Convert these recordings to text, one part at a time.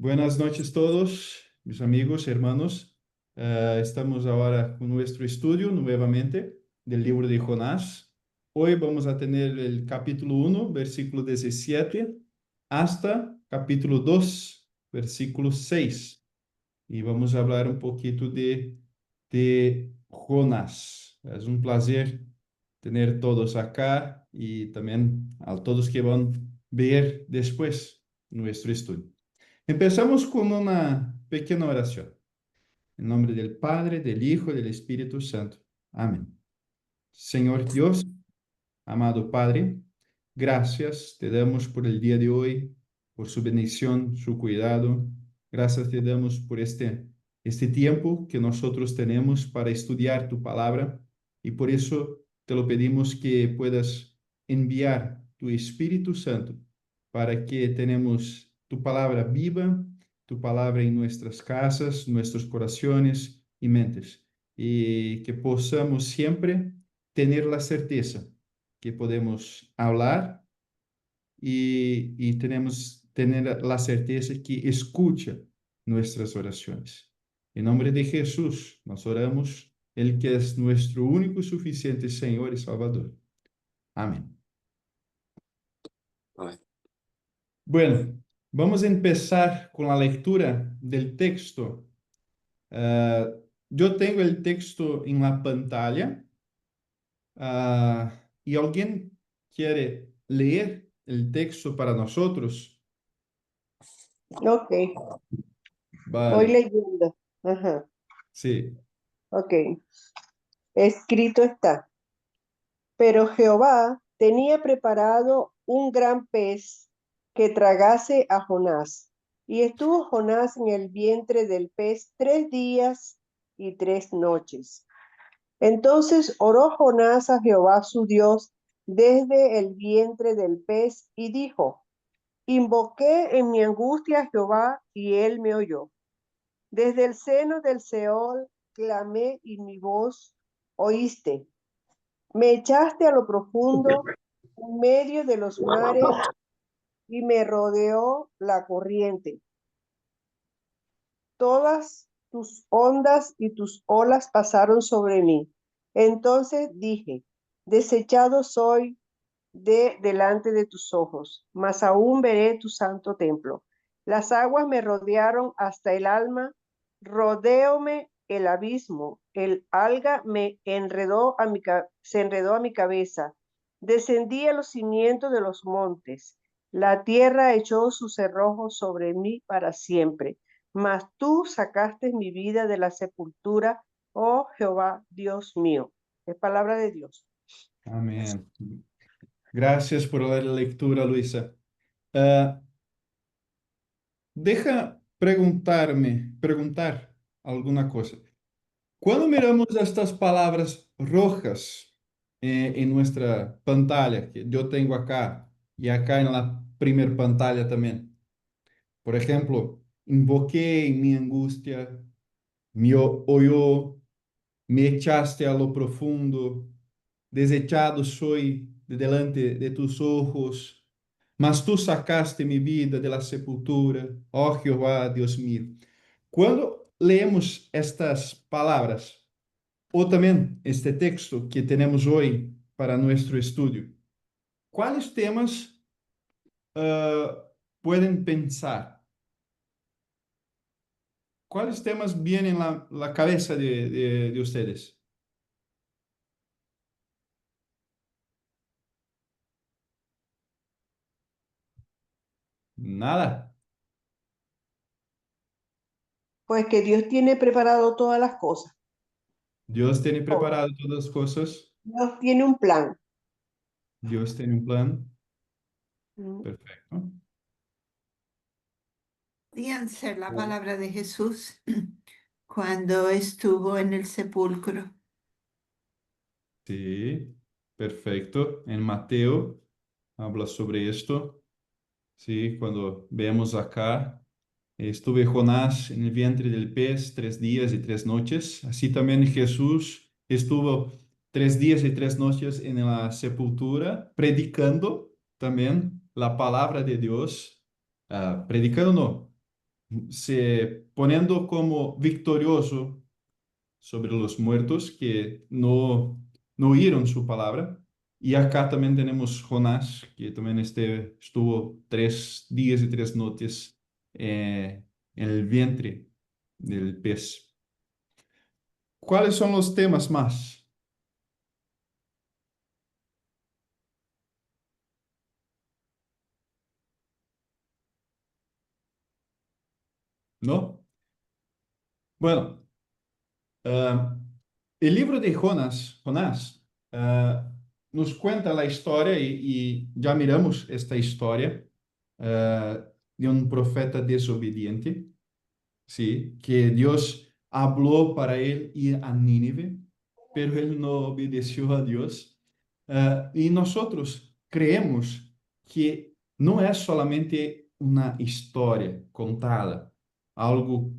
Buenas noches todos, mis amigos, hermanos. Estamos ahora con nuestro estudio nuevamente del libro de Jonás. Hoy vamos a tener el capítulo 1, versículo 17, hasta capítulo 2, versículo 6. Y vamos a hablar un poquito de Jonás. Es un placer tener todos acá y también a todos que van a ver después nuestro estudio. Empezamos con una pequeña oración. En nombre del Padre, del Hijo y del Espíritu Santo. Amén. Señor Dios, amado Padre, gracias te damos por el día de hoy, por su bendición, su cuidado. Gracias te damos por este tiempo que nosotros tenemos para estudiar tu palabra y por eso te lo pedimos que puedas enviar tu Espíritu Santo para que tenemos tu palabra viva, tu palabra en nuestras casas, nuestros corazones y mentes, y que podamos siempre tener la certeza que podemos hablar y tenemos tener la certeza que escucha nuestras oraciones. En nombre de Jesús, nos oramos, el que es nuestro único y suficiente Señor y Salvador. Amén. Amén. Bueno, vamos a empezar con la lectura del texto. Ah, yo tengo el texto en la pantalla. ¿Y alguien quiere leer el texto para nosotros? Ok, voy Vale, leyendo. Ajá, sí. ok. Escrito está. Pero Jehová tenía preparado un gran pez que tragase a Jonás. Y estuvo Jonás en el vientre del pez 3 días y 3 noches. Entonces oró Jonás a Jehová su Dios desde el vientre del pez y dijo, invoqué en mi angustia a Jehová y él me oyó. Desde el seno del Seol clamé y mi voz oíste. Me echaste a lo profundo, en medio de los mares, y me rodeó la corriente. Todas tus ondas y tus olas pasaron sobre mí. Entonces dije, desechado soy de delante de tus ojos, mas aún veré tu santo templo. Las aguas me rodearon hasta el alma, rodeóme el abismo, el alga me enredó se enredó a mi cabeza, descendí a los cimientos de los montes, la tierra echó sus cerrojos sobre mí para siempre, mas tú sacaste mi vida de la sepultura, oh Jehová, Dios mío. Es palabra de Dios. Amén. Gracias por la lectura, Luisa. Deja preguntar alguna cosa. Cuando miramos estas palabras rojas en nuestra pantalla, que yo tengo acá y acá en la primer pantalla también, por ejemplo, invoqué en mi angustia, me oyó, me echaste a lo profundo, desechado soy de delante de tus ojos, mas tú sacaste mi vida de la sepultura, oh Jehová, Dios mío. Cuando leemos estas palabras, o también este texto que tenemos hoy para nuestro estudio, ¿cuáles temas ah, pueden pensar? ¿Cuáles temas vienen a la cabeza de ustedes? Nada. Pues que Dios tiene preparado todas las cosas. Dios tiene Todo. preparado todas las cosas. Dios tiene un plan. Dios tiene un plan. Mm. Perfecto. Podían ser la palabra de Jesús cuando estuvo en el sepulcro. Sí, perfecto. En Mateo habla sobre esto. Sí, cuando vemos acá, estuve Jonás en el vientre del pez 3 días y 3 noches. Así también Jesús estuvo 3 días y 3 noches en la sepultura, predicando también la palabra de Dios. Predicando no, se poniendo como victorioso sobre los muertos que no oyeron su palabra. Y acá también tenemos Jonás, que también estuvo 3 días y 3 noches en el vientre del pez. ¿Cuáles son los temas más? ¿No? Bueno, ah, el libro de Jonás, nos cuenta la historia y ya miramos esta historia de un profeta desobediente, ¿sí? Que Dios habló para él ir a Nínive, pero él no obedeció a Dios. Y nosotros creemos que no es solamente una historia contada, algo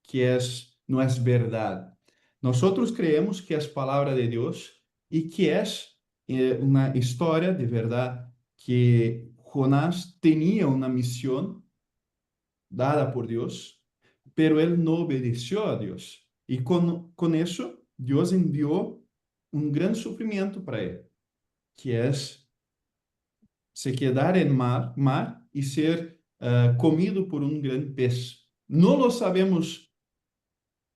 que no es verdad. Nosotros creemos que es palabra de Dios y que es una historia de verdad, que Jonás tenía una misión dada por Dios, pero él no obedeció a Dios. Y con eso, Dios envió un gran sufrimiento para él, que es se quedar en mar y ser comido por un gran pez. No lo sabemos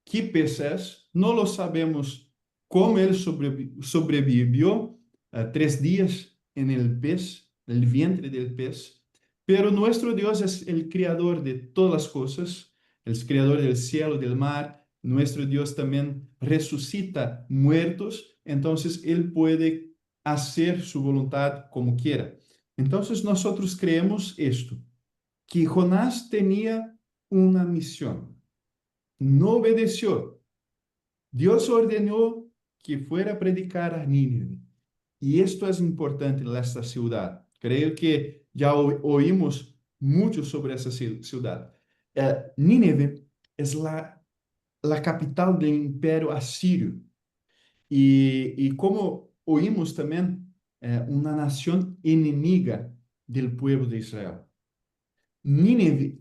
qué pez es, no lo sabemos cómo él sobrevivió 3 días en el pez, el vientre del pez, pero nuestro Dios es el creador de todas las cosas, el creador del cielo, del mar. Nuestro Dios también resucita muertos, entonces Él puede hacer su voluntad como quiera. Entonces nosotros creemos esto, que Jonás tenía una misión, no obedeció. Dios ordenó que fuera a predicar a Nínive. Y esto es importante en esta ciudad. Creo que ya oímos mucho sobre esa ciudad. Nínive es la capital del imperio asirio. Y como oímos también, una nación enemiga del pueblo de Israel. Nínive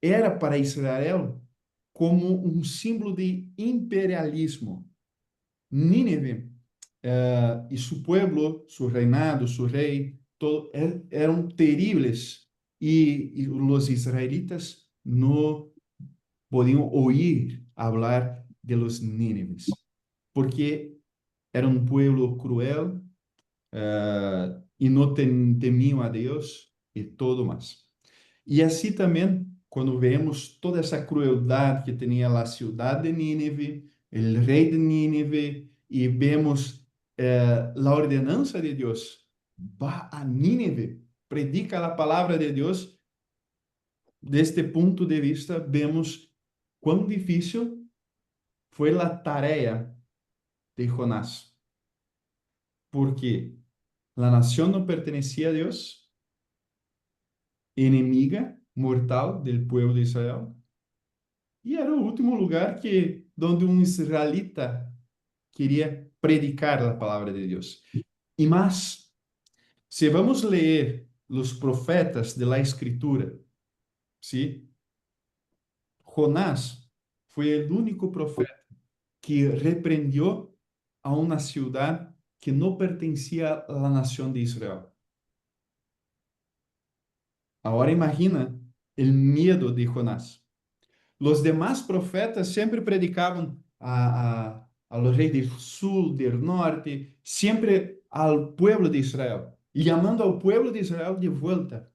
era para Israel como um símbolo de imperialismo. Nínive e seu pueblo, seu reinado, seu rei, eram terríveis e os israelitas não podiam ouvir falar de los nínives, porque era um pueblo cruel e não temiam a Deus e todo mais. E assim também, quando vemos toda essa crueldade que tinha a cidade de Nínive, o rei de Nínive, e vemos a ordenança de Deus, vá a Nínive, predica a palavra de Deus, deste ponto de vista, vemos quão difícil foi a tarefa de Jonás, porque a nação não pertencia a Deus, enemiga mortal del pueblo de Israel, e era o último lugar donde um israelita queria predicar a palavra de Deus. E mais, se vamos ler os profetas de la Escritura, ¿sí? Jonás foi o único profeta que repreendió a uma cidade que não pertencia à nação de Israel. Agora imagina o medo de Jonás. Los demás profetas siempre predicaban a los reyes del sur, del norte, siempre al pueblo de Israel, llamando al pueblo de Israel de vuelta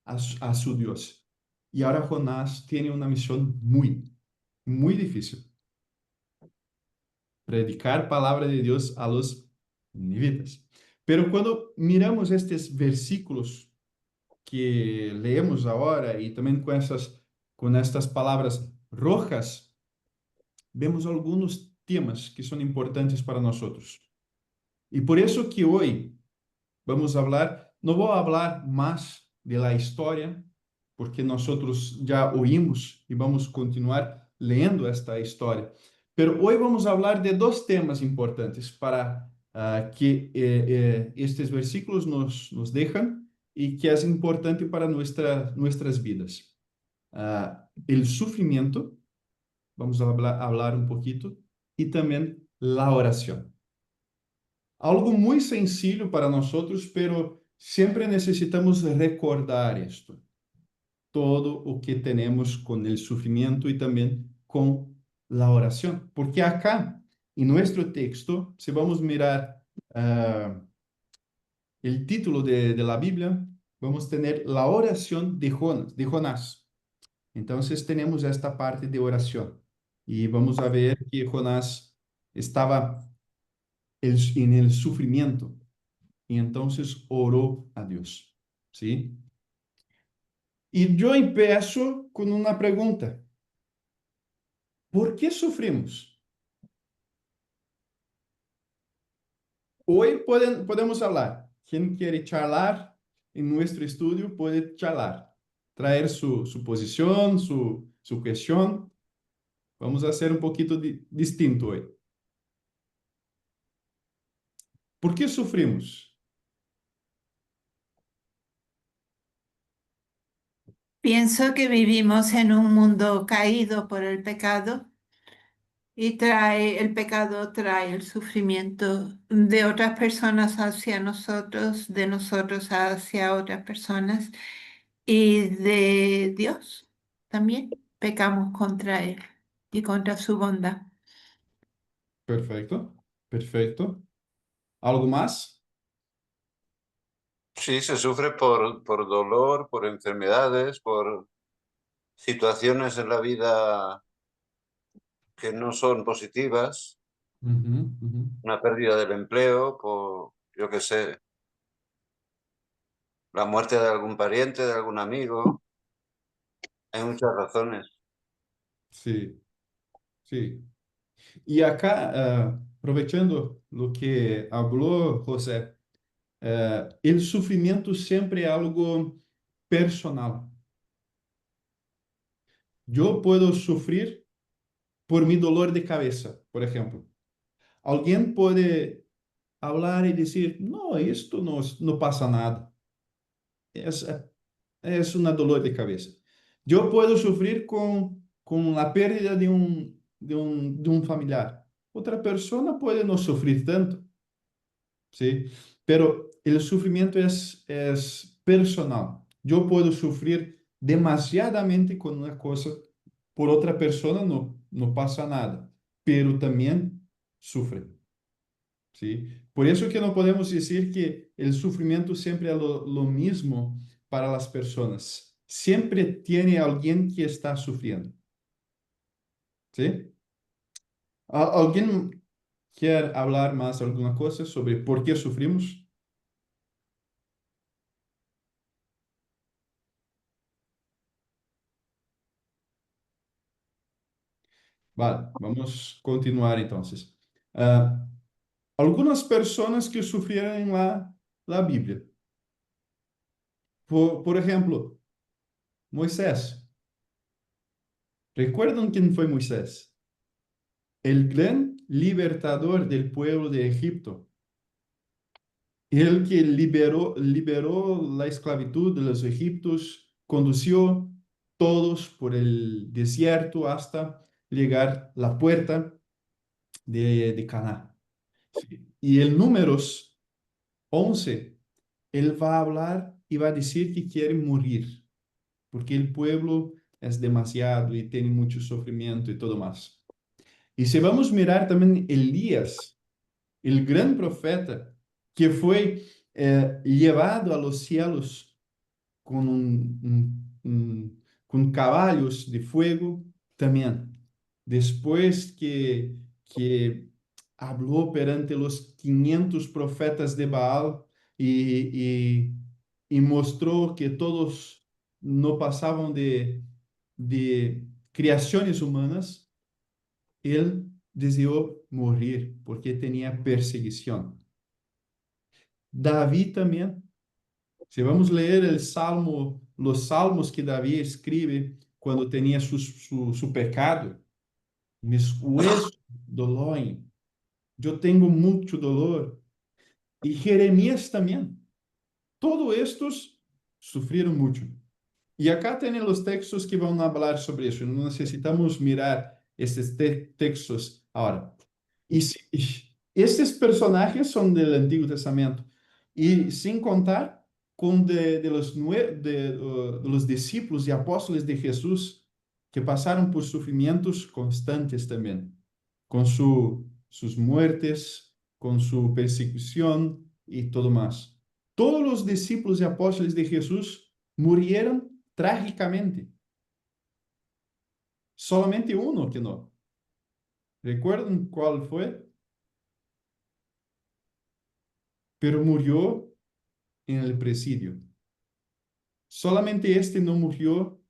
a su Dios. Y ahora Jonás tiene una misión muy difícil. Predicar palabra de Dios a los ninivitas. Pero cuando miramos estos versículos que leemos ahora y también con estas palabras rojas, vemos algunos temas que son importantes para nosotros. Y por eso que hoy vamos a hablar, no voy a hablar más de la historia, porque nosotros ya oímos y vamos a continuar leyendo esta historia. Pero hoy vamos a hablar de dos temas importantes para que estos versículos nos dejan y que es importante para nuestras vidas. el sufrimiento, vamos a hablar un poquito, y también la oración. Algo muy sencillo para nosotros, pero siempre necesitamos recordar esto. Todo o que tenemos con el sufrimiento y también con la oración. Porque acá, en nuestro texto, si vamos a mirar el título de la Biblia, vamos a tener la oración de Jonás. Entonces tenemos esta parte de oración. Y vamos a ver que Jonás estaba en el sufrimiento y entonces oró a Dios. ¿Sí? Y yo empiezo con una pregunta. ¿Por qué sufrimos? Hoy podemos hablar. Quien quiere charlar en nuestro estudio puede charlar, traer su posición, su cuestión. Vamos a hacer un poquito distinto hoy. ¿Por qué sufrimos? Pienso que vivimos en un mundo caído por el pecado y el pecado trae el sufrimiento de otras personas hacia nosotros, de nosotros hacia otras personas y de Dios también. Pecamos contra Él y contra su bondad. Perfecto, perfecto. ¿Algo más? Sí, se sufre por dolor, por enfermedades, por situaciones en la vida que no son positivas, Ujú, ujú. una pérdida del empleo, por, yo qué sé, la muerte de algún pariente, de algún amigo. Hay muchas razones. Sí, sí. Y acá, aprovechando lo que habló José, el sufrimiento siempre es algo personal. Yo puedo sufrir por mi dolor de cabeza, por ejemplo. Alguien puede hablar y decir, no, esto no pasa nada. Es, es una dolor de cabeza. Yo puedo sufrir con la pérdida de un familiar. Otra persona puede no sufrir tanto. ¿Sí? Pero el sufrimiento es personal. Yo puedo sufrir demasiadamente con una cosa, por otra persona no pasa nada, pero también sufre. ¿Sí? Por eso que no podemos decir que el sufrimiento siempre es lo mismo para las personas. Siempre tiene alguien que está sufriendo. ¿Sí? ¿Alguien quiere hablar más alguna cosa sobre por qué sufrimos? Vale, vamos a continuar entonces. Ah, algunas personas que sufrieron en la Biblia. Por ejemplo, Moisés. ¿Recuerdan quién fue Moisés? El gran libertador del pueblo de Egipto. El que liberó la esclavitud de los egipcios, condució todos por el desierto hasta llegar a la puerta de Canaán. Sí. Y el Números 11, él va a hablar y va a decir que quiere morir, porque el pueblo es demasiado y tiene mucho sufrimiento y todo más. Y si vamos a mirar también Elías, el gran profeta, que fue llevado a los cielos con, con caballos de fuego, también. Después que habló perante los 500 profetas de Baal y mostró que todos no pasaban de creaciones humanas, él deseó morir porque tenía perseguición. David también. Si vamos a leer el Salmo, los salmos que David escribe cuando tenía su pecado, mis huesos doloen, yo tengo mucho dolor. Y Jeremías también. Todos estos sufrieron mucho. Y acá tienen los textos que van a hablar sobre eso. No necesitamos mirar estos textos ahora. Y estos personajes son del Antiguo Testamento. Y sin contar con de los discípulos y apóstoles de Jesús que pasaron por sufrimientos constantes también, con sus muertes, con su persecución y todo más. Todos los discípulos y apóstoles de Jesús murieron trágicamente. Solamente uno que no. ¿Recuerdan cuál fue? Pero murió en el presidio. Solamente este no murió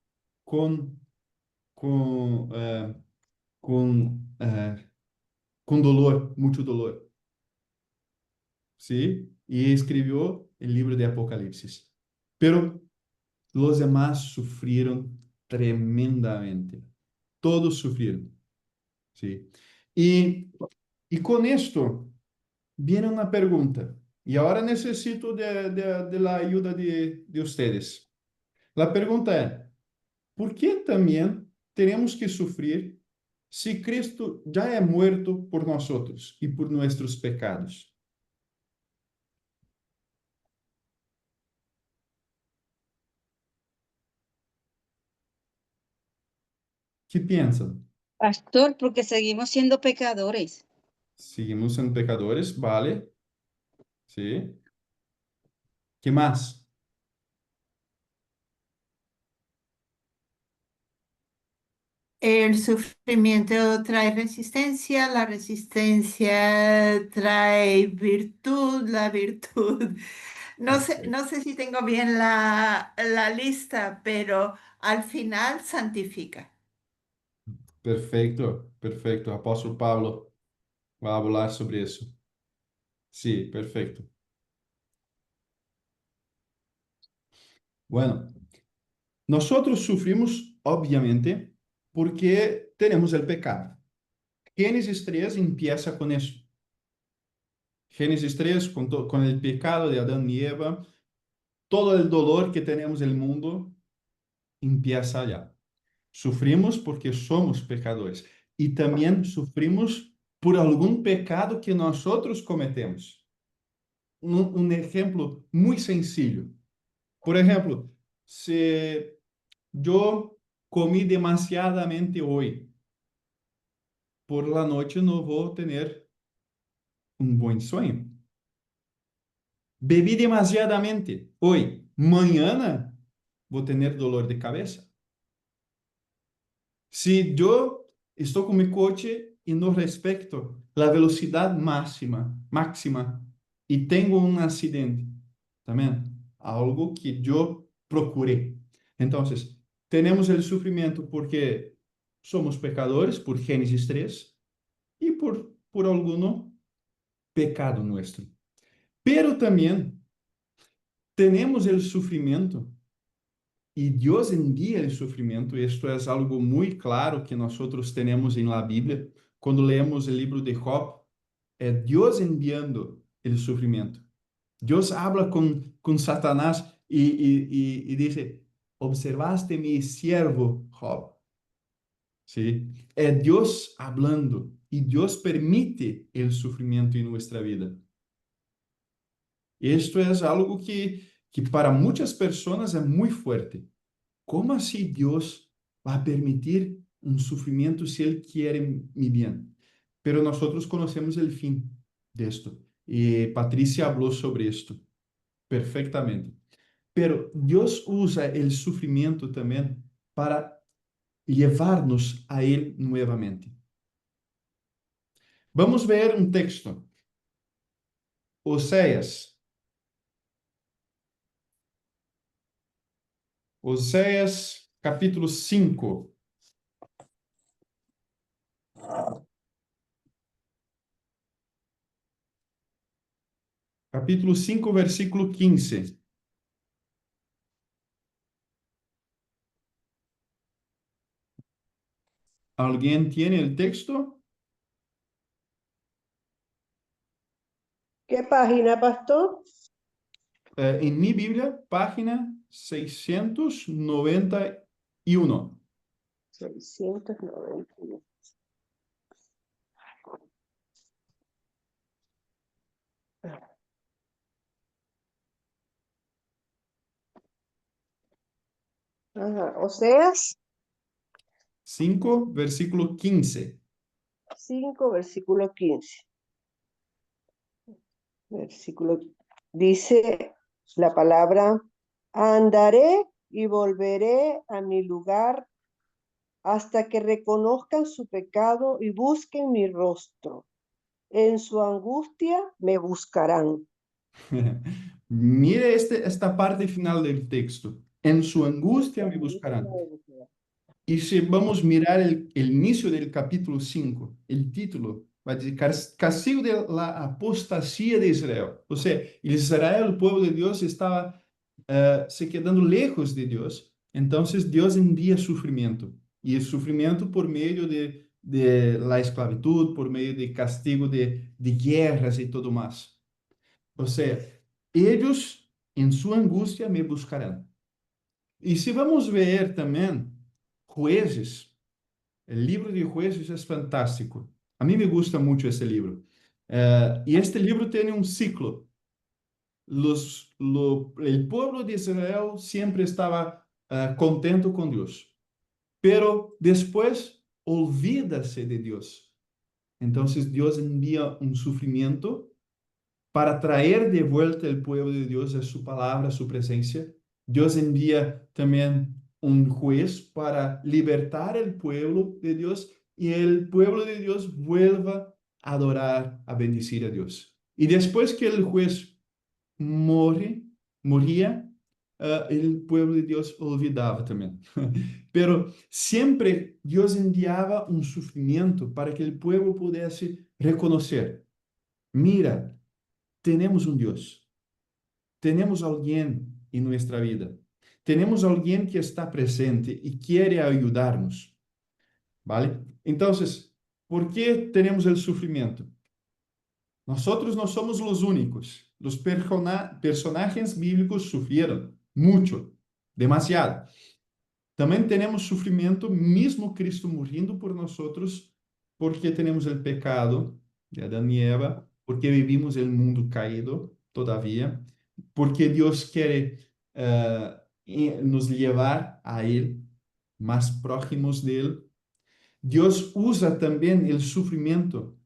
con, con, eh, con, eh, con dolor, mucho dolor. ¿Sí? Y escribió el libro de Apocalipsis. Pero los demás sufrieron tremendamente. Todos sufrieron. ¿Sí? Y, y con esto viene una pregunta. Y ahora necesito de la ayuda de ustedes. La pregunta es, ¿por qué también tenemos que sufrir si Cristo ya ha muerto por nosotros y por nuestros pecados? ¿Qué piensan? Pastor, porque seguimos siendo pecadores. ¿Seguimos siendo pecadores? ¿Vale? ¿Sí? ¿Qué más? El sufrimiento trae resistencia, la resistencia trae virtud, la virtud. No sé si tengo bien la lista, pero al final santifica. Perfecto, perfecto. Apóstolo Pablo va a hablar sobre eso. Sí, perfecto. Bueno, nosotros sufrimos, obviamente, porque tenemos el pecado. Génesis 3 empieza con eso. Génesis 3, con el pecado de Adán y Eva, todo el dolor que tenemos en el mundo empieza allá. Sufrimos porque somos pecadores y también sufrimos por algún pecado que nosotros cometemos. Un ejemplo muy sencillo. Por ejemplo, si yo comí demasiadamente hoy, por la noche no voy a tener un buen sueño. Bebí demasiadamente hoy, mañana voy a tener dolor de cabeza. Si yo estoy con mi coche y no respeto la velocidad máxima y tengo un accidente, también algo que yo procuré. Entonces, tenemos el sufrimiento porque somos pecadores, por Génesis 3, y por alguno pecado nuestro. Pero también tenemos el sufrimiento y Dios envía el sufrimiento. Esto es algo muy claro que nosotros tenemos en la Biblia. Cuando leemos el libro de Job, es Dios enviando el sufrimiento. Dios habla con Satanás y dice, observaste mi siervo Job. ¿Sí? Es Dios hablando y Dios permite el sufrimiento en nuestra vida. Esto es algo que para muchas personas es muy fuerte. ¿Cómo así Dios va a permitir un sufrimiento si Él quiere mi bien? Pero nosotros conocemos el fin de esto. Y Patricia habló sobre esto perfectamente. Pero Dios usa el sufrimiento también para llevarnos a Él nuevamente. Vamos ver un texto. Oséias. Oséias, capítulo 5. Capítulo 5, versículo 15. ¿Alguien tiene el texto? ¿Qué página, pastor? En mi Biblia, página 691. 691. Ajá. Oseas 5, versículo 15. 5, versículo 15. Versículo dice la palabra: andaré y volveré a mi lugar hasta que reconozcan su pecado y busquen mi rostro. En su angustia me buscarán. Mire esta parte final del texto. En su angustia me buscarán. Y si vamos a mirar el inicio del capítulo 5, el título va a decir castigo de la apostasía de Israel. O sea, Israel, el pueblo de Dios, estaba se quedando lejos de Dios. Entonces Dios envía sufrimiento. Y el sufrimiento por medio de la esclavitud, por medio de castigo de guerras y todo más. O sea, ellos en su angustia me buscarán. Y si vamos a ver también Jueces, el libro de Jueces es fantástico. A mí me gusta mucho ese libro. Y este libro tiene un ciclo. El pueblo de Israel siempre estaba contento con Dios, pero después olvídase de Dios. Entonces Dios envía un sufrimiento para traer de vuelta el pueblo de Dios a su palabra, a su presencia. Dios envía también un juez para libertar el pueblo de Dios y el pueblo de Dios vuelva a adorar, a bendecir a Dios. Y después que el juez moría, el pueblo de Dios olvidaba también. Pero siempre Dios enviaba un sufrimiento para que el pueblo pudiese reconocer, mira, tenemos un Dios, tenemos alguien en nuestra vida, tenemos alguien que está presente y quiere ayudarnos, ¿vale? Entonces, ¿por qué tenemos el sufrimiento? Nosotros no somos los únicos. Los personajes bíblicos sufrieron mucho, demasiado. También tenemos sufrimiento, mismo Cristo muriendo por nosotros, porque tenemos el pecado de Adán y Eva, porque vivimos el mundo caído todavía, porque Dios quiere nos llevar a Él, más próximos de Él. Dios usa también el sufrimiento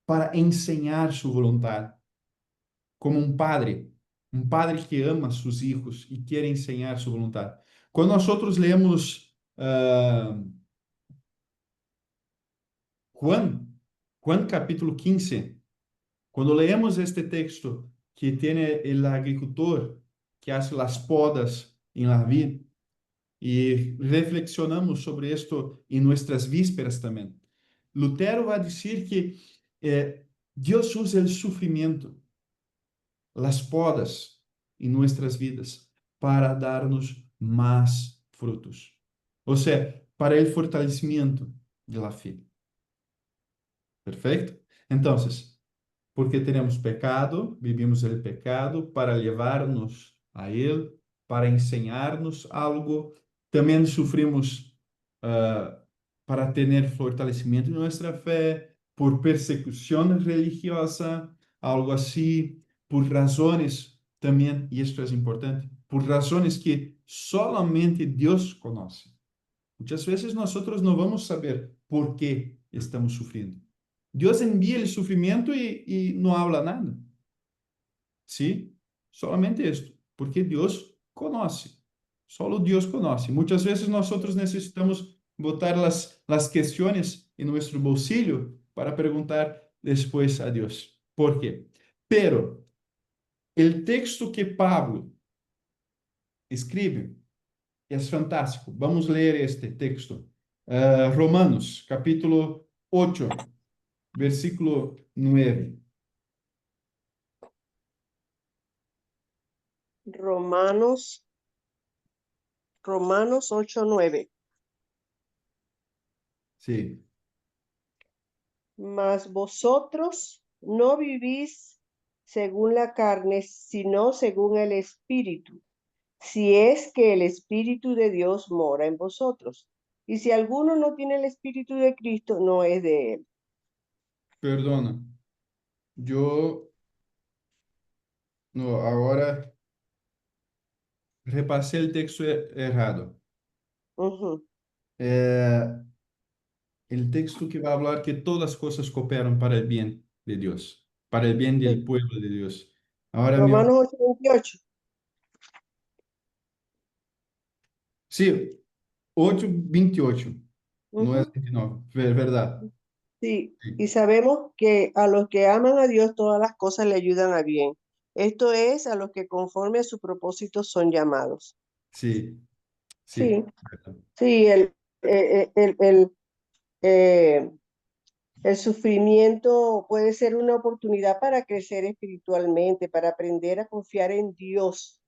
para enseñar su voluntad, como un padre que ama a sus hijos y quiere enseñar su voluntad. Cuando nosotros leemos Juan capítulo 15, cuando leemos este texto que tiene el agricultor que hace las podas en la vid y reflexionamos sobre esto en nuestras vísperas también, Lutero va a decir que Dios usa el sufrimiento, las podas en nuestras vidas para darnos más frutos. O sea, para el fortalecimiento de la fe. Perfecto? Entonces, porque tenemos pecado, vivimos el pecado para llevarnos a Él, para enseñarnos algo. También sufrimos para tener fortalecimiento en nuestra fe, por persecución religiosa, algo así, por razones también, y esto es importante, por razones que solamente Dios conoce. Muchas veces nosotros no vamos a saber por qué estamos sufriendo. Dios envía el sufrimiento y no habla nada. ¿Sí? Solamente esto, porque Dios conoce. Solo Dios conoce. Muchas veces nosotros necesitamos botar las cuestiones en nuestro bolsillo para preguntar después a Dios. ¿Por qué? Pero el texto que Pablo escribe es fantástico. Vamos a leer este texto. Romanos, capítulo 8, versículo 9. Romanos 8:9. Sí. Mas vosotros no vivís según la carne, sino según el Espíritu. si es que el Espíritu de Dios mora en vosotros. Y si alguno no tiene el Espíritu de Cristo, no es de él. Perdona, yo no, ahora repasé el texto errado. Ujú. Eh, el texto que va a hablar que todas las cosas cooperan para el bien de Dios, para el bien del Sí. pueblo de Dios. Ahora mismo, Romanos 8:28. sí, 8:28, no es Ujú. 29, verdad. Sí, y Sí, sabemos que a los que aman a Dios todas las cosas le ayudan a bien. Esto es, a los que conforme a su propósito son llamados. sí, Sí, sí, verdad. sí, eh, el, el, eh, el sufrimiento puede ser una oportunidad para crecer espiritualmente, para aprender a confiar en Dios.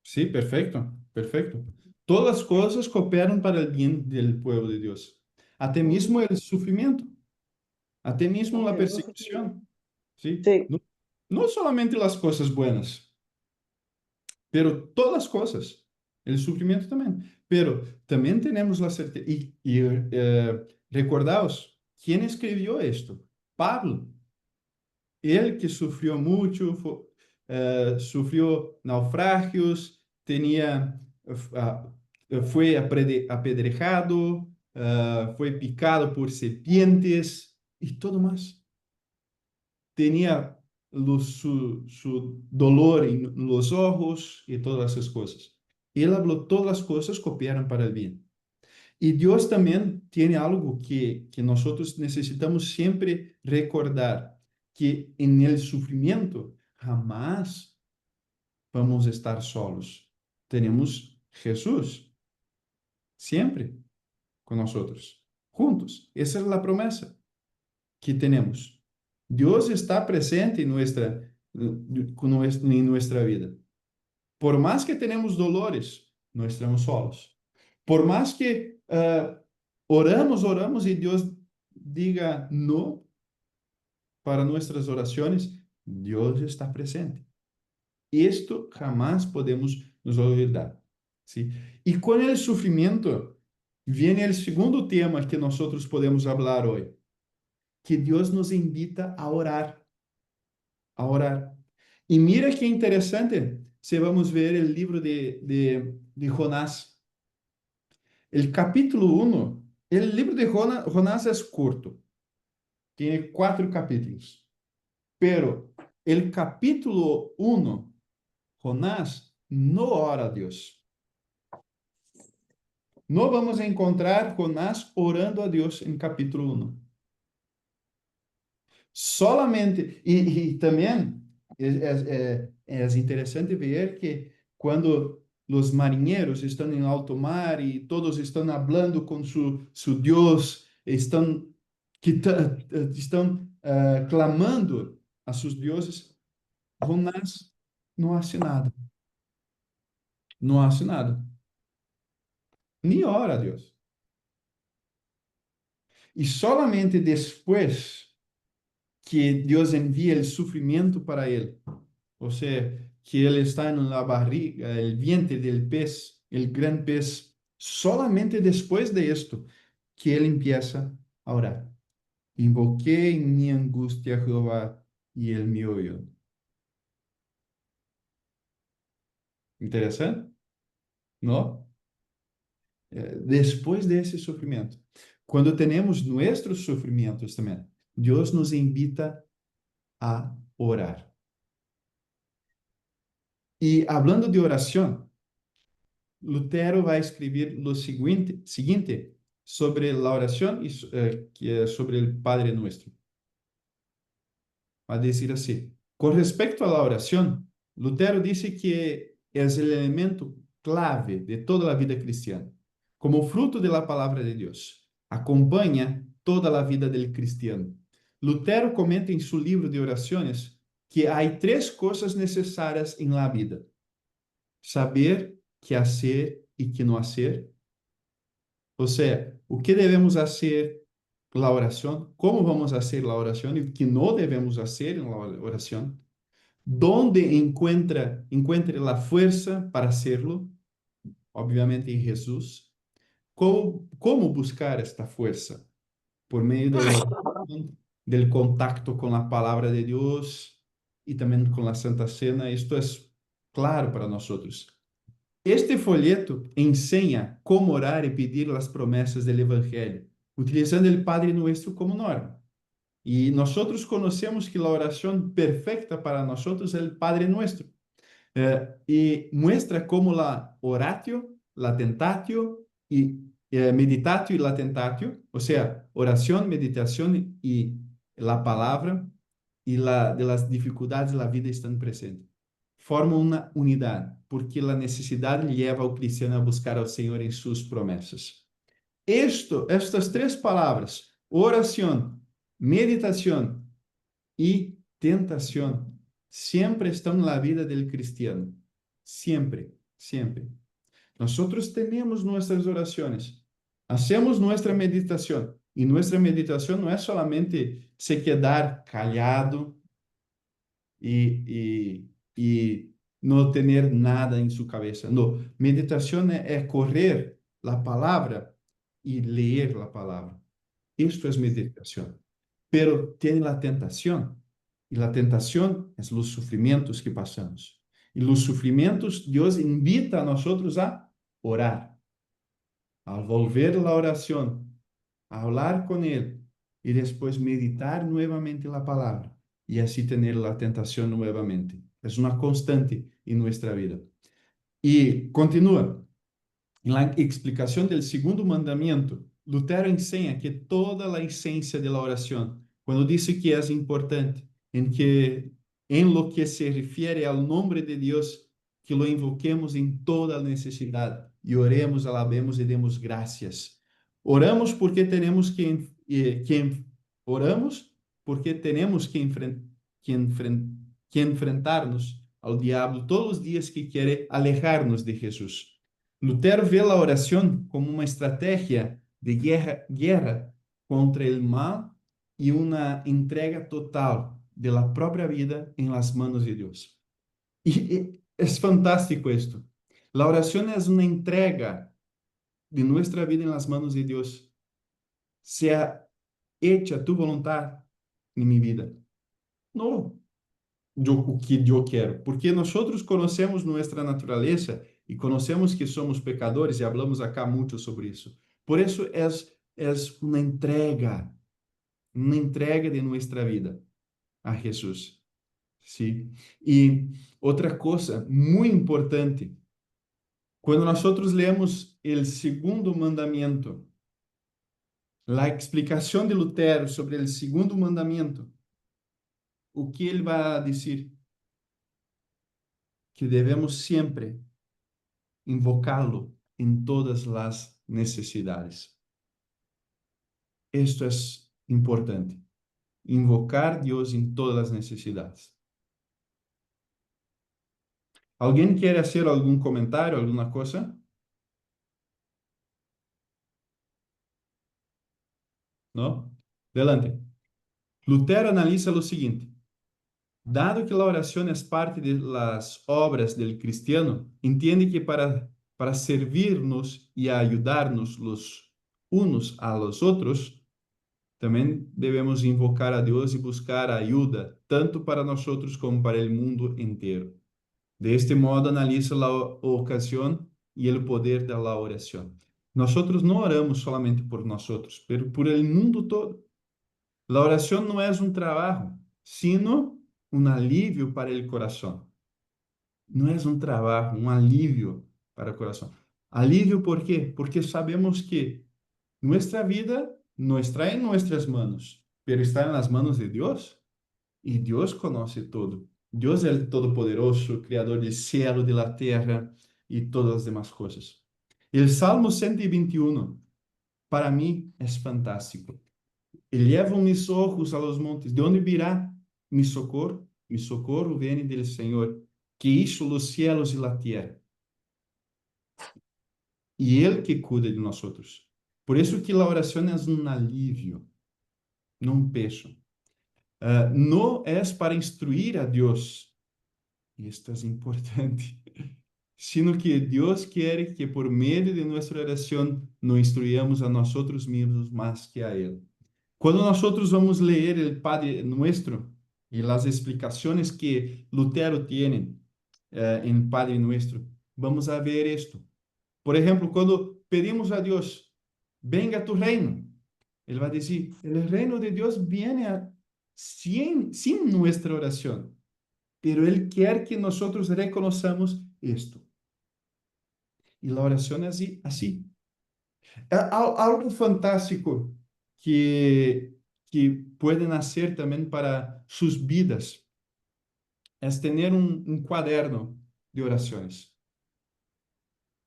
Sí, perfecto, perfecto. Todas las cosas cooperan para el bien del pueblo de Dios. Hasta mismo Ujú. el sufrimiento, hasta mismo Hasta la el mismo sufrimiento. persecución, ¿sí? Sí, No, no solamente las cosas buenas, pero todas las cosas, el sufrimiento también. Pero también tenemos la certeza, recordaos, ¿quién escribió esto? Pablo. Él que sufrió mucho, sufrió naufragios, fue apedrejado, fue picado por serpientes y todo más. Tenía su dolor en los ojos y todas esas cosas. Él habló, todas las cosas cooperaron para el bien. Y Dios también tiene algo que nosotros necesitamos siempre recordar, que en el sufrimiento jamás vamos a estar solos. Tenemos Jesús siempre con nosotros, juntos. Esa es la promesa que tenemos. Dios está presente en nuestra vida. Por más que tenemos dolores, no estamos solos. Por más que oramos y Dios diga no para nuestras oraciones, Dios está presente. Esto jamás podemos nos olvidar, ¿sí? Y con el sufrimiento viene el segundo tema que nosotros podemos hablar hoy, que Dios nos invita a orar, a orar. Y mira qué interesante si vamos a ver el libro de Jonás. El capítulo 1, el libro de Jonás es corto, tiene 4 capítulos, pero el capítulo 1, Jonás no ora a Dios. No vamos a encontrar Jonás orando a Dios en capítulo 1. Solamente, y también es interesante ver que cuando los marineros están en alto mar y todos están hablando con su Dios, están clamando a sus dioses, Jonás no hace nada, no hace nada, ni ora a Dios. Y solamente después que Dios envía el sufrimiento para él, o sea, que él está en la barriga, el vientre del pez, el gran pez, solamente después de esto que él empieza a orar. Invoqué en mi angustia a Jehová y él me oyó. Interesante, ¿no? Después de ese sufrimiento, cuando tenemos nuestros sufrimientos también, Dios nos invita a orar. Y hablando de oración, Lutero va a escribir lo siguiente sobre la oración y sobre el Padre Nuestro. Va a decir así: con respecto a la oración, Lutero dice que es el elemento clave de toda la vida cristiana. Como fruto de la palabra de Dios, acompaña toda la vida del cristiano. Lutero comenta en su libro de oraciones que hay 3 cosas necesarias en la vida: saber qué hacer y qué no hacer. O sea, o que devemos hacer la oración, cómo vamos a hacer la oración y qué no debemos hacer en la oración. ¿Dónde encuentre la fuerza para hacerlo? Obviamente en Jesús. ¿Cómo buscar esta fuerza? Por medio de la oración, del contacto con la palabra de Dios y también con la Santa Cena. Esto es claro para nosotros. Este folleto enseña cómo orar y pedir las promesas del Evangelio, utilizando el Padre Nuestro como norma. Y nosotros conocemos que la oración perfecta para nosotros es el Padre Nuestro. Y muestra cómo la oratio, la tentatio y meditatio y la tentatio, o sea, oración, meditación y la palabra y de las dificultades de la vida están presentes. Forman una unidad, porque la necesidad lleva al cristiano a buscar al Señor en sus promesas. Estas tres palabras, oración, meditación y tentación, siempre están en la vida del cristiano. Siempre, siempre. Nosotros tenemos nuestras oraciones, hacemos nuestra meditación, y nuestra meditación no es solamente se quedar callado y no tener nada en su cabeza. No, meditación es correr la palabra y leer la palabra. Esto es meditación. Pero tiene la tentación. Y la tentación es los sufrimientos que pasamos. Y los sufrimientos, Dios invita a nosotros a orar, a volver a la oración, a hablar con Él y después meditar nuevamente la palabra y así tener la tentación nuevamente. Es una constante en nuestra vida. Y continúa. En la explicación del segundo mandamiento, Lutero enseña que toda la esencia de la oración, cuando dice que es importante, en lo que se refiere al nombre de Dios, que lo invoquemos en toda necesidad y oremos, alabemos y demos gracias. Oramos porque tenemos oramos porque tenemos que enfrentarnos al diablo todos los días que quiere alejarnos de Jesús. Lutero ve la oración como una estrategia de guerra contra el mal y una entrega total de la propia vida en las manos de Dios. Y es fantástico esto. La oración es una entrega de nuestra vida en las manos de Dios. Sea hecha tu voluntad en mi vida. No o que eu quero, porque nós conhecemos nossa natureza e conhecemos que somos pecadores e falamos acá muito sobre isso. Por isso é uma entrega de nossa vida a Jesus. Sim. E outra coisa muito importante, quando nós lemos o segundo mandamento, a explicação de Lutero sobre o segundo mandamento, o que ele vai dizer? Que devemos sempre invocá-lo em todas as necessidades. Esto é importante. Invocar Deus em todas as necessidades. Alguém quer fazer algum comentário, alguma coisa? Não? Adelante. Lutero analiza o seguinte: dado que a oração é parte de las obras del cristiano, entende que para servirnos e ayudarnos los unos a los otros, também devemos invocar a Deus e buscar ajuda, tanto para nós como para o mundo inteiro. De este modo, analiza a ocasião e o poder da oração. Nós não oramos solamente por nós, mas por el mundo todo. A oração não é um trabalho, sino um alívio para o coração. Não é um trabalho, um alívio para o coração. Alívio por quê? Porque sabemos que nossa vida não está em nossas manos, pero está en las manos de Deus. E Deus conoce todo. Deus é o Todo-Poderoso, Criador do céu, da terra e todas as demais coisas. O Salmo 121, para mim, é fantástico. Elevo mis ojos a los montes. ¿De onde virá mi socorro? Mi socorro viene del Señor, que hizo los cielos y la tierra. Y Él que cuida de nosotros. Por eso que la oración es un alivio, no un peso. No es para instruir a Dios, y esto es importante, sino que Dios quiere que por medio de nuestra oración nos instruyamos a nosotros mismos más que a Él. Cuando nosotros vamos a leer el Padre Nuestro y las explicaciones que Lutero tiene en Padre Nuestro, vamos a ver esto. Por ejemplo, cuando pedimos a Dios, venga tu reino, Él va a decir, el reino de Dios viene sin nuestra oración, pero Él quiere que nosotros reconozcamos esto. Y la oración es así. Algo fantástico que pueden hacer también para sus vidas es tener un cuaderno de oraciones.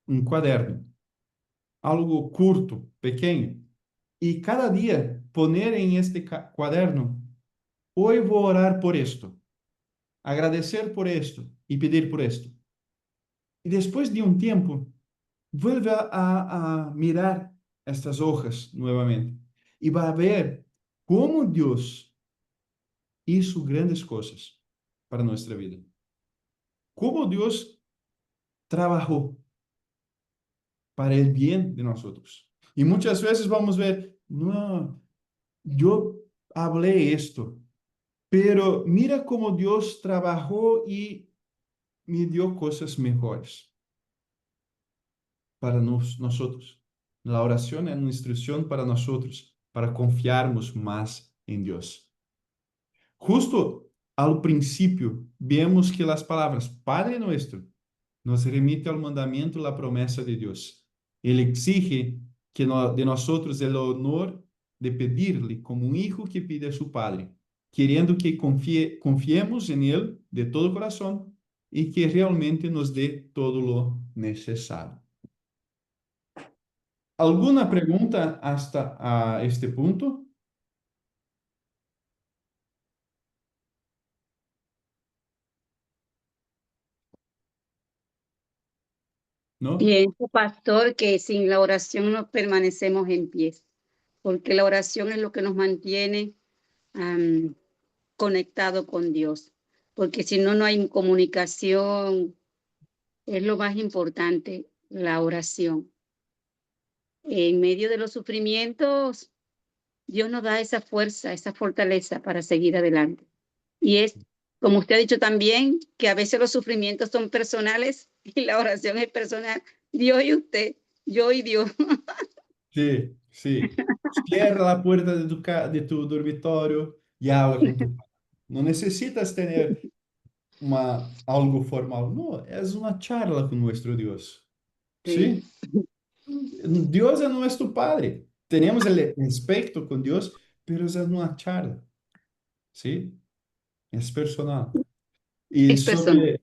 Un cuaderno. Algo curto, pequeño. Y cada día poner en este cuaderno, hoy voy a orar por esto, agradecer por esto y pedir por esto. Y después de un tiempo, vuelve a mirar estas hojas nuevamente y va a ver cómo Dios hizo grandes cosas para nuestra vida. Cómo Dios trabajó para el bien de nosotros. Y muchas veces vamos a ver, no, yo hablé esto, pero mira cómo Dios trabajó y me dio cosas mejores para nosotros. La oración es una instrucción para nosotros, para confiarnos más en Dios. Justo al principio, vemos que las palabras Padre Nuestro nos remite al mandamiento y la promesa de Dios. Él exige de nosotros el honor de pedirle como un hijo que pide a su padre, queriendo que confiemos en Él de todo corazón y que realmente nos dé todo lo necesario. ¿Alguna pregunta hasta a este punto? ¿No? Pienso, pastor, que sin la oración no permanecemos en pie, porque la oración es lo que nos mantiene conectado con Dios, porque si no, no hay comunicación. Es lo más importante, la oración. En medio de los sufrimientos, Dios nos da esa fuerza, esa fortaleza para seguir adelante. Y es, como usted ha dicho también, que a veces los sufrimientos son personales y la oración es personal. Dios y usted, yo y Dios. Sí, sí. Cierra la puerta de tu dormitorio y habla con tu padre. No necesitas tener algo formal. No, es una charla con nuestro Dios. Sí. ¿Sí? Dios es nuestro Padre. Tenemos el aspecto con Dios, pero es una charla. ¿Sí? Es personal. Y Es personal. sobre,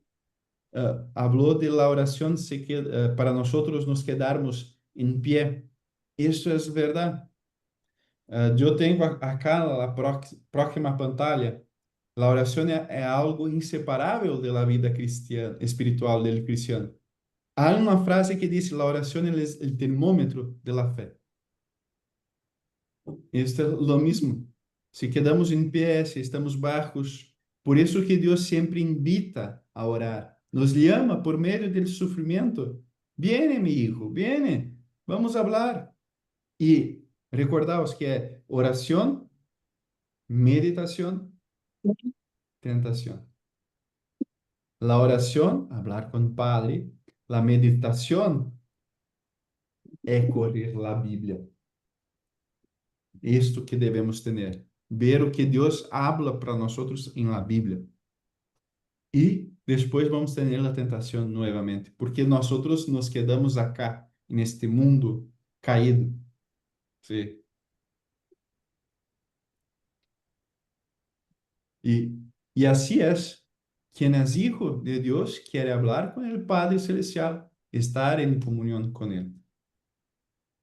habló de la oración para nosotros nos quedarmos en pie. Eso es verdad. Yo tengo acá la próxima pantalla. La oración es algo inseparable de la vida cristiana, espiritual del cristiano. Hay una frase que dice, la oración es el termómetro de la fe. Esto es lo mismo. Si quedamos en pie, si estamos bajos, por eso que Dios siempre invita a orar. Nos llama por medio del sufrimiento. Viene, mi hijo, viene. Vamos a hablar. Y recordaos que oración, meditación, tentación. La oración, hablar con Padre. La meditación es correr la Biblia. Esto que debemos tener. Ver o que Dios habla para nosotros en la Biblia. Y después vamos a tener la tentación nuevamente, porque nosotros nos quedamos acá, en este mundo caído. Sí. Y así es. Quien es hijo de Dios quiere hablar con el Padre Celestial, estar en comunión con Él.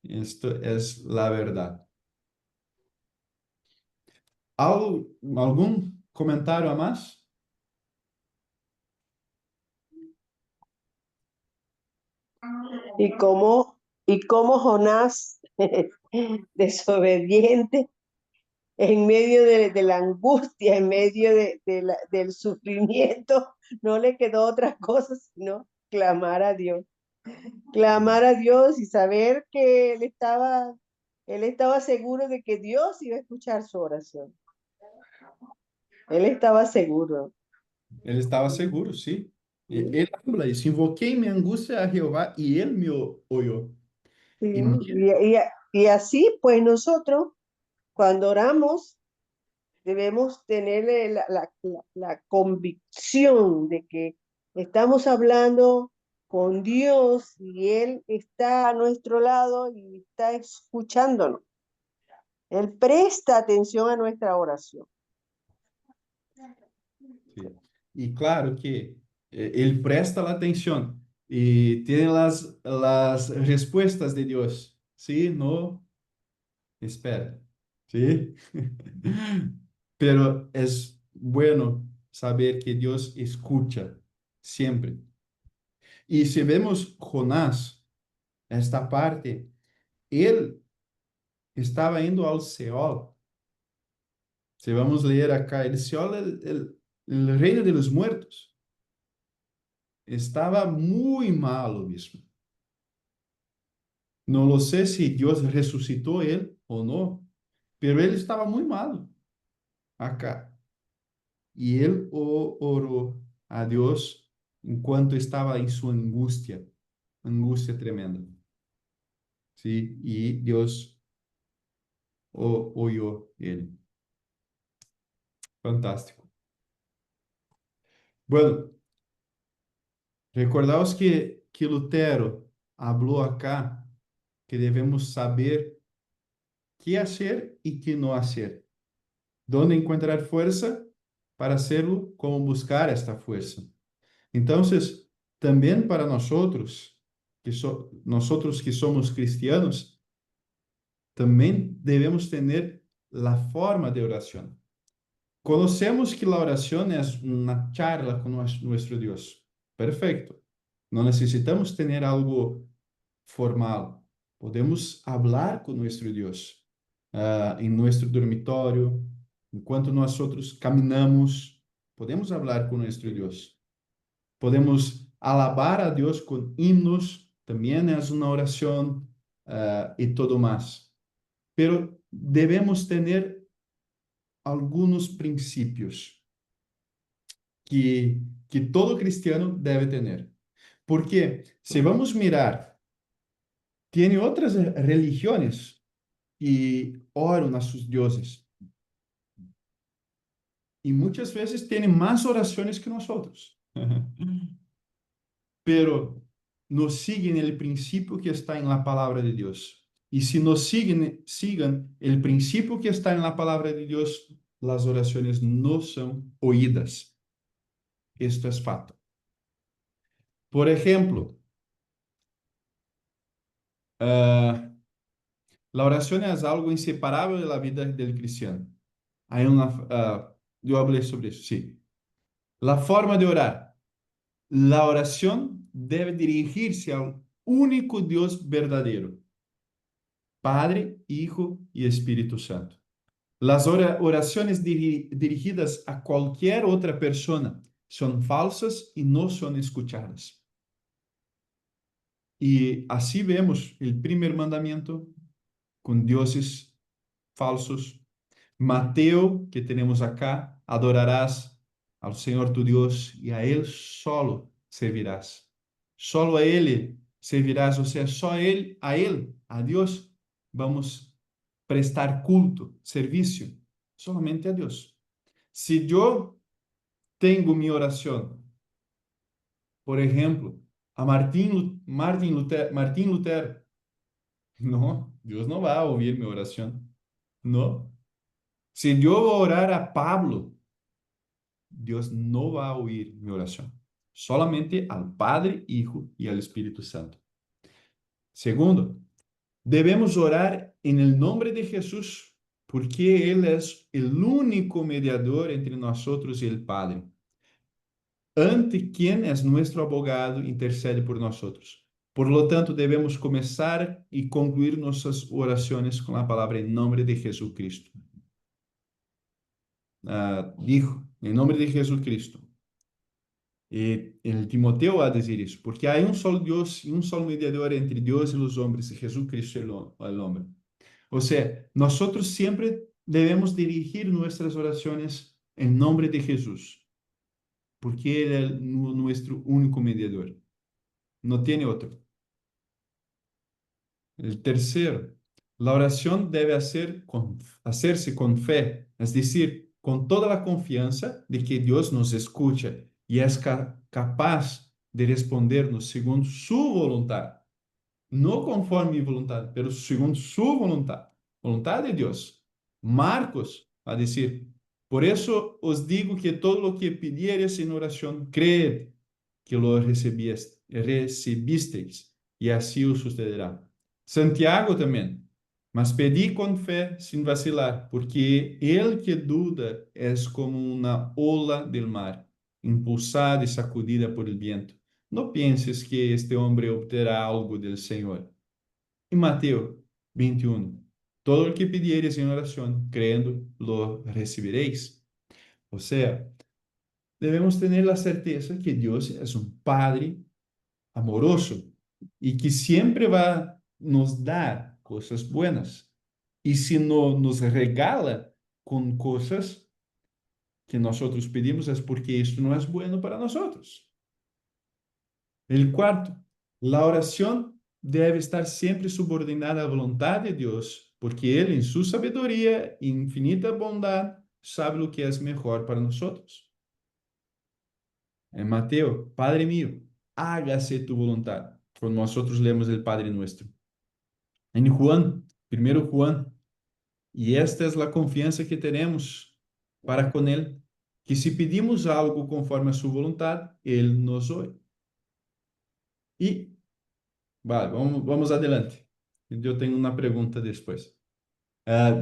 Esto es la verdad. ¿Algún comentario a más? Y cómo Jonás, desobediente, en medio de la angustia, en medio del sufrimiento, no le quedó otra cosa sino clamar a Dios. Clamar a Dios y saber que él estaba seguro de que Dios iba a escuchar su oración. Él estaba seguro. Ele estava seguro, sim. Ele habla isso. Invoquei minha angústia a Jeová y él me oyó. Sí, Y mira, y así, pues nosotros, cuando oramos, debemos tener la convicción de que estamos hablando con Dios y Él está a nuestro lado y está escuchándonos. Él presta atención a nuestra oración. sí. Y claro que él presta la atención y tiene las respuestas de Dios. Sí, no, espera. Sí. Pero es bueno saber que Dios escucha siempre. Y si vemos Jonás, esta parte, él estaba indo al Seol. Si vamos a leer acá, el Seol, el reino de los muertos, estaba muy malo mismo. No lo sé si Dios resucitó él o no, pero él estaba muy malo acá. Y él oró a Dios enquanto estaba en su angustia tremenda. ¿Sí? Y Dios oyó él. Fantástico. Bueno, recordaos que Lutero habló acá que devemos saber qué hacer y qué no hacer. ¿Dónde encontrar fuerza para hacerlo? ¿Cómo buscar esta fuerza? Entonces, también para nosotros, nosotros que somos cristianos, también debemos tener la forma de oración. Conocemos que la oración es una charla con nuestro Dios. Perfecto. No necesitamos tener algo formal. Podemos hablar con nuestro Dios en nuestro dormitorio, enquanto nosotros caminamos, podemos hablar con nuestro Dios. Podemos alabar a Dios con himnos, también es una oración y todo más. Pero debemos tener algunos principios que todo cristiano debe tener. Porque si vamos a mirar, tiene otras religiones y oran a sus dioses. Y muchas veces tienen más oraciones que nosotros. Pero nos siguen el principio que está en la palabra de Dios. Y si nos sigan el principio que está en la palabra de Dios, las oraciones no son oídas. Esto es fato. Por ejemplo, la oración es algo inseparable de la vida del cristiano. Yo hablé sobre eso, sí. La forma de orar. La oración debe dirigirse al único Dios verdadero, Padre, Hijo y Espíritu Santo. Las oraciones dirigidas a cualquier otra persona son falsas y no son escuchadas. Y así vemos el primer mandamiento con dioses falsos. Mateo, que tenemos acá, adorarás al Señor tu Dios y a Él solo servirás. Solo a Él servirás, o sea, só a Él, a Dios, vamos prestar culto, servicio, solamente a Dios. Si yo tengo mi oración, por ejemplo, a Martín Lutero, no, Dios no va a oír mi oración, no. Si yo voy a orar a Pablo, Dios no va a oír mi oración. Solamente al Padre, Hijo y al Espíritu Santo. Segundo, debemos orar en el nombre de Jesús, porque Él es el único mediador entre nosotros y el Padre. Ante quien es nuestro abogado, intercede por nosotros. Por lo tanto, debemos comenzar y concluir nuestras oraciones con la palabra en nombre de Jesucristo. Dijo, en nombre de Jesucristo. El Timoteo va a decir eso, porque hay un solo Dios y un solo mediador entre Dios y los hombres, Jesucristo el hombre. O sea, nosotros siempre debemos dirigir nuestras oraciones en nombre de Jesús, porque Él es nuestro único mediador, no tiene otro. El tercero, la oración debe hacerse con fe, es decir, con toda la confianza de que Dios nos escucha y es capaz de respondernos según su voluntad, no conforme mi voluntad, pero según su voluntad, voluntad de Dios. Marcos va a decir, por eso os digo que todo lo que pidiereis en oración, creed que lo recibisteis y así os sucederá. Santiago también, mas pedí con fe sin vacilar, porque el que duda es como una ola del mar, impulsada y sacudida por el viento. No pienses que este hombre obterá algo del Señor. Y Mateo 21, todo el que pidiereis en oración, creyendo, lo recibiréis. O sea, debemos tener la certeza que Dios es un Padre amoroso y que siempre va a nos dar cosas buenas. Y si no nos regala con cosas que nosotros pedimos es porque esto no es bueno para nosotros. El cuarto, la oración debe estar siempre subordinada a la voluntad de Dios, porque Él en su sabiduría e infinita bondad sabe lo que es mejor para nosotros. En Mateo, Padre mío, hágase tu voluntad. Cuando nosotros leemos el Padre nuestro. En Juan, primero Juan, y esta es la confianza que tenemos para con Él, que si pedimos algo conforme a su voluntad, Él nos oye. Y, vale, vamos adelante. Eu tenho uma pergunta depois.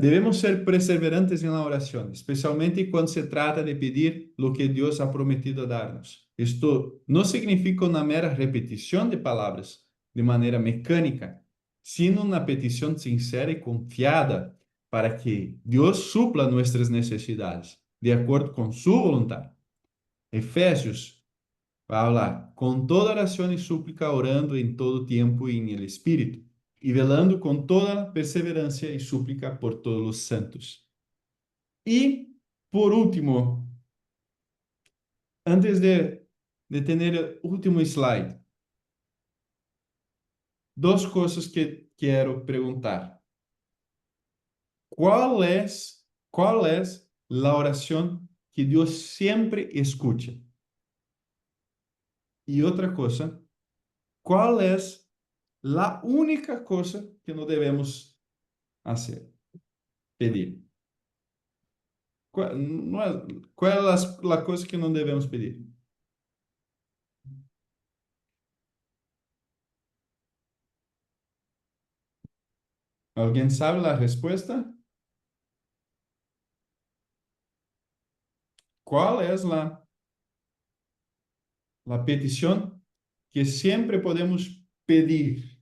Devemos ser perseverantes en la oración, especialmente cuando se trata de pedir lo que Dios ha prometido darnos. Esto no significa una mera repetición de palabras de manera mecánica, sino una petición sincera y confiada para que Dios supla nuestras necesidades de acuerdo con su voluntad. Efesios va a hablar con toda oración y súplica, orando en todo tiempo y en el Espíritu y velando con toda perseverancia y súplica por todos los santos. Y por último, antes de tener el último slide, dos cosas que quiero preguntar. ¿Cuál es la oración que Dios siempre escucha? Y otra cosa, ¿cuál es la única cosa que no debemos hacer? Pedir. ¿Cuál es la cosa que no debemos pedir? ¿Alguien sabe la respuesta? ¿Cuál es la petición que siempre podemos pedir?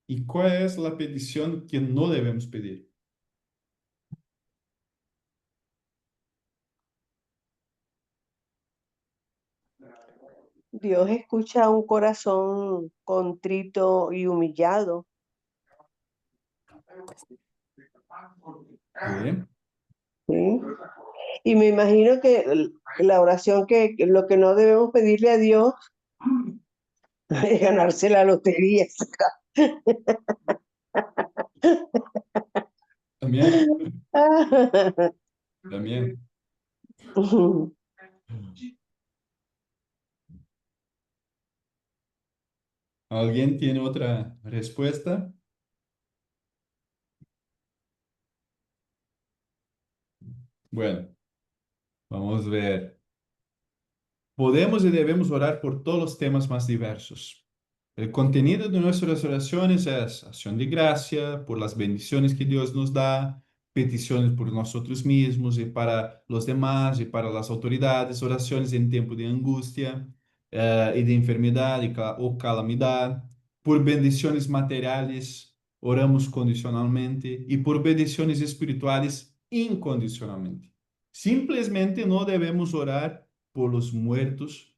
¿Y cuál es la petición que no debemos pedir? Dios escucha un corazón contrito y humillado. ¿Sí? ¿Sí? Y me imagino que la oración que lo que no debemos pedirle a Dios es ganarse la lotería. También, también. ¿Alguien tiene otra respuesta? Bueno, vamos a ver. Podemos y debemos orar por todos los temas más diversos. El contenido de nuestras oraciones es acción de gracia por las bendiciones que Dios nos da, peticiones por nosotros mismos y para los demás y para las autoridades, oraciones en tiempo de angustia y de enfermedad o calamidad, por bendiciones materiales, oramos condicionalmente y por bendiciones espirituales incondicionalmente. Simplesmente no debemos orar por los muertos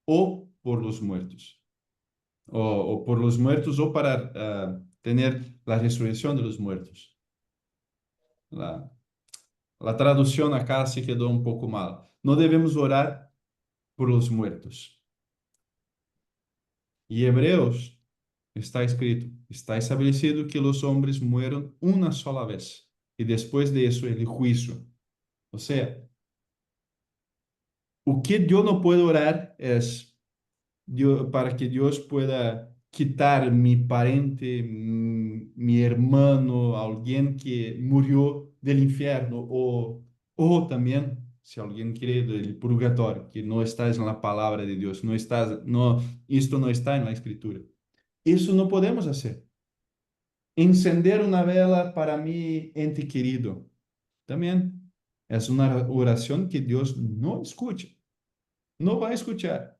o por los muertos. O por los muertos o para tener la resurrección de los muertos. La traducción acá se quedó un poco mal. No debemos orar por los muertos. Y Hebreos está escrito, está establecido que los hombres mueran una sola vez y después de eso el juicio. O sea, o que yo no puedo orar es para que Dios pueda quitar mi pariente, mi hermano, alguien que murió del infierno, o también, si alguien quiere, del purgatorio, que no está en la palabra de Dios, no está, no, esto no está en la escritura. Eso no podemos hacer. Encender una vela para mi ente querido, también es una oración que Dios no escucha, no va a escuchar.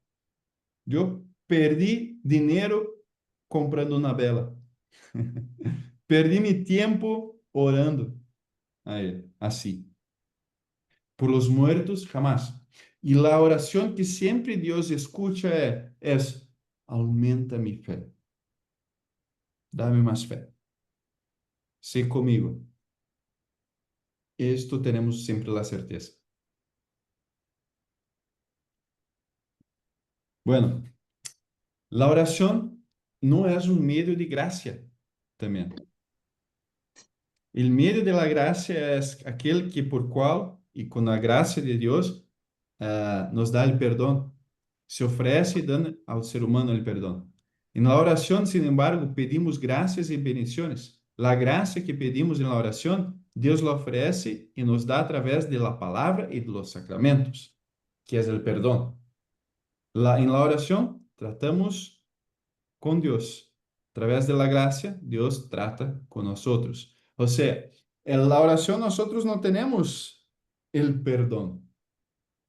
Yo perdí dinero comprando una vela. Perdí mi tiempo orando a Él, así. Por los muertos, jamás. Y la oración que siempre Dios escucha es, aumenta mi fe. Dame más fe. Sé conmigo. Esto tenemos siempre la certeza. Bueno, la oración no es un medio de gracia también. El medio de la gracia es aquel que por cual y con la gracia de Dios nos da el perdón. Se ofrece y dan al ser humano el perdón. En la oración, sin embargo, pedimos gracias y bendiciones. La gracia que pedimos en la oración, Dios la ofrece y nos da a través de la palabra y de los sacramentos, que es el perdón. En la oración tratamos con Dios. A través de la gracia, Dios trata con nosotros. O sea, en la oración nosotros no tenemos el perdón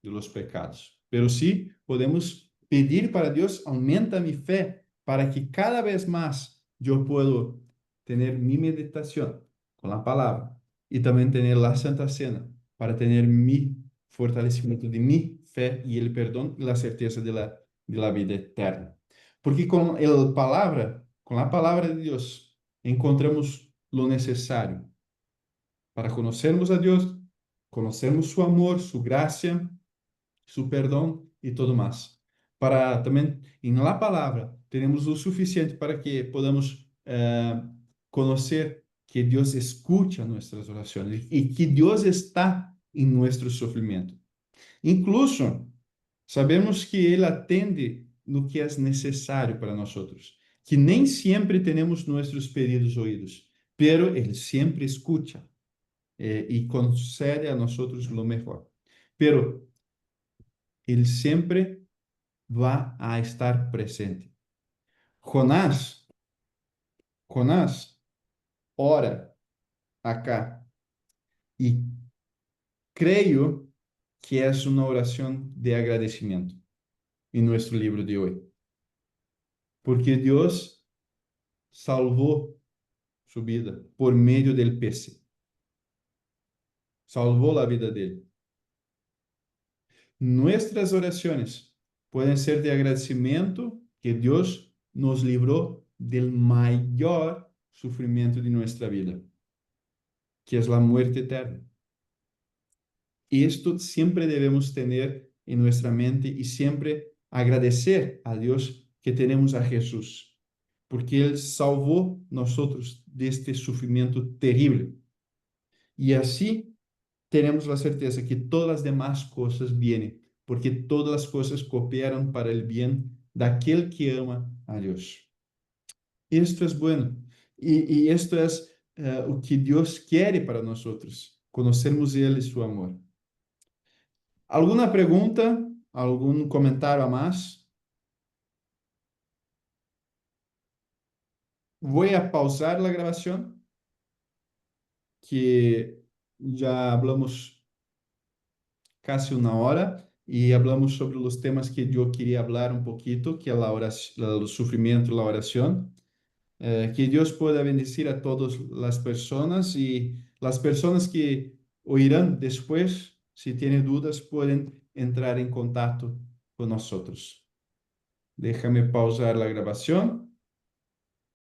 de los pecados, pero sí podemos pedir para Dios, aumenta mi fe, para que cada vez más yo puedo tener mi meditación con la palabra y también tener la Santa Cena para tener mi fortalecimiento de mi fe y el perdón y la certeza de la vida eterna. Porque con la palabra de Dios, encontramos lo necesario para conocermos a Dios, conocermos su amor, su gracia, su perdón y todo más. Para también, en la palabra, tenemos lo suficiente para que podamos conocer que Dios escucha nuestras oraciones y que Dios está en nuestro sufrimiento. Incluso, sabemos que Él atende no que es necesario para nosotros, que nem siempre tenemos nuestros pedidos oídos, pero Él siempre escucha y concede a nosotros lo mejor. Pero Él siempre va a estar presente. Jonás ora acá y creo que es una oración de agradecimiento en nuestro libro de hoy. Porque Dios salvó su vida por medio del pez. Salvó la vida de él. Nuestras oraciones pueden ser de agradecimiento que Dios nos libró del mayor sufrimiento de nuestra vida, que es la muerte eterna. Y esto siempre debemos tener en nuestra mente y siempre agradecer a Dios que tenemos a Jesús, porque Él salvó nosotros de este sufrimiento terrible. Y así tenemos la certeza que todas las demás cosas vienen, porque todas las cosas cooperan para el bien de aquel que ama a Dios. Esto es bueno. Y esto es lo que Dios quiere para nosotros, conocermos Él y su amor. ¿Alguna pregunta? ¿Algún comentario más? Voy a pausar la grabación, que ya hablamos casi una hora y hablamos sobre los temas que yo quería hablar un poquito, que es la oración, el sufrimiento y la oración. Que Dios pueda bendecir a todas las personas y las personas que oirán después, si tienen dudas, pueden entrar en contacto con nosotros. Déjame pausar la grabación.